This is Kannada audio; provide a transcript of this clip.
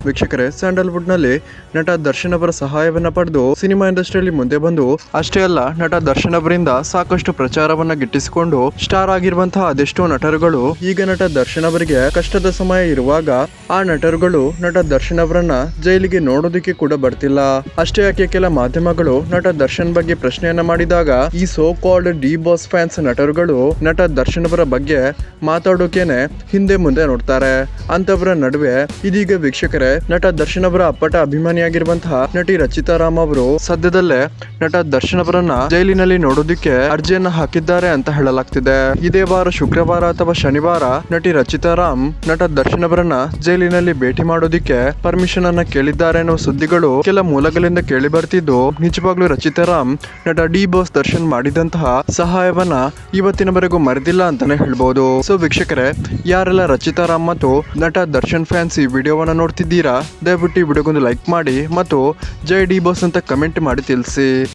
ವೀಕ್ಷಕರೇ, ಸ್ಯಾಂಡಲ್ವುಡ್ ನಲ್ಲಿ ನಟ ದರ್ಶನ್ ಅವರ ಸಹಾಯವನ್ನ ಪಡೆದು ಸಿನಿಮಾ ಇಂಡಸ್ಟ್ರಿಯಲ್ಲಿ ಮುಂದೆ ಬಂದು ಅಷ್ಟೇ ಅಲ್ಲ, ನಟ ದರ್ಶನ್ ಅವರಿಂದ ಸಾಕಷ್ಟು ಪ್ರಚಾರವನ್ನ ಗಿಟ್ಟಿಸಿಕೊಂಡು ಸ್ಟಾರ್ ಆಗಿರುವಂತಹ ಅದೆಷ್ಟೋ ನಟರುಗಳು ಈಗ ನಟ ದರ್ಶನ್ ಅವರಿಗೆ ಕಷ್ಟದ ಸಮಯ ಇರುವಾಗ ಆ ನಟರುಗಳು ನಟ ದರ್ಶನ್ ಅವರನ್ನ ಜೈಲಿಗೆ ನೋಡೋದಕ್ಕೆ ಕೂಡ ಬರ್ತಿಲ್ಲ. ಅಷ್ಟೇ ಯಾಕೆ, ಕೆಲ ಮಾಧ್ಯಮಗಳು ನಟ ದರ್ಶನ್ ಬಗ್ಗೆ ಪ್ರಶ್ನೆಯನ್ನ ಮಾಡಿದಾಗ ಈ so called D boss fans ನಟರುಗಳು ನಟ ದರ್ಶನ್ ಅವರ ಬಗ್ಗೆ ಮಾತಾಡೋಕೇನೆ ಹಿಂದೆ ಮುಂದೆ ನೋಡ್ತಾರೆ. ಅಂತವರ ನಡುವೆ ಇದೀಗ ವೀಕ್ಷಕರೇ, ನಟ ದರ್ಶನ್ ಅವರ ಅಪ್ಪಟ ಅಭಿಮಾನಿಯಾಗಿರುವಂತಹ ನಟಿ ರಚಿತಾ ರಾಮ್ ಅವರು ಸದ್ಯದಲ್ಲೇ ನಟ ದರ್ಶನ್ ಅವರನ್ನ ಜೈಲಿನಲ್ಲಿ ನೋಡೋದಕ್ಕೆ ಅರ್ಜಿಯನ್ನ ಹಾಕಿದ್ದಾರೆ ಅಂತ ಹೇಳಲಾಗ್ತಿದೆ. ಇದೇ ವಾರ ಶುಕ್ರವಾರ ಅಥವಾ ಶನಿವಾರ ನಟಿ ರಚಿತಾ ರಾಮ್ ನಟ ದರ್ಶನ್ ಅವರನ್ನ ಜೈಲಿನಲ್ಲಿ ಭೇಟಿ ಮಾಡೋದಿಕ್ಕೆ ಪರ್ಮಿಷನ್ ಅನ್ನ ಕೇಳಿದ್ದಾರೆ ಅನ್ನೋ ಸುದ್ದಿಗಳು ಕೆಲ ಮೂಲಗಳಿಂದ ಕೇಳಿ ಬರ್ತಿದ್ದು, ನಿಜವಾಗ್ಲೂ ರಚಿತಾ ರಾಮ್ ನಟ ಡಿ ಬಾಸ್ ದರ್ಶನ್ ಮಾಡಿದಂತಹ ಸಹಾಯವನ್ನ ಇವತ್ತಿನವರೆಗೂ ಮರೆದಿಲ್ಲ ಅಂತಾನೆ ಹೇಳ್ಬಹುದು. ಸೊ ವೀಕ್ಷಕರೇ, ಯಾರೆಲ್ಲ ರಚಿತಾ ರಾಮ್ ಮತ್ತು ನಟ ದರ್ಶನ್ ಫ್ಯಾನ್ಸ್ ಈ ವಿಡಿಯೋವನ್ನ ನೋಡ್ತಿದ್ದೀರಾ, ದಯವಿಟ್ಟು ಈ ವಿಡಿಯೋಗೊಂದು ಲೈಕ್ ಮಾಡಿ ಮತ್ತು ಜೈ ಡಿ ಬಾಸ್ ಅಂತ ಕಮೆಂಟ್ ಮಾಡಿ ತಿಳಿಸಿ.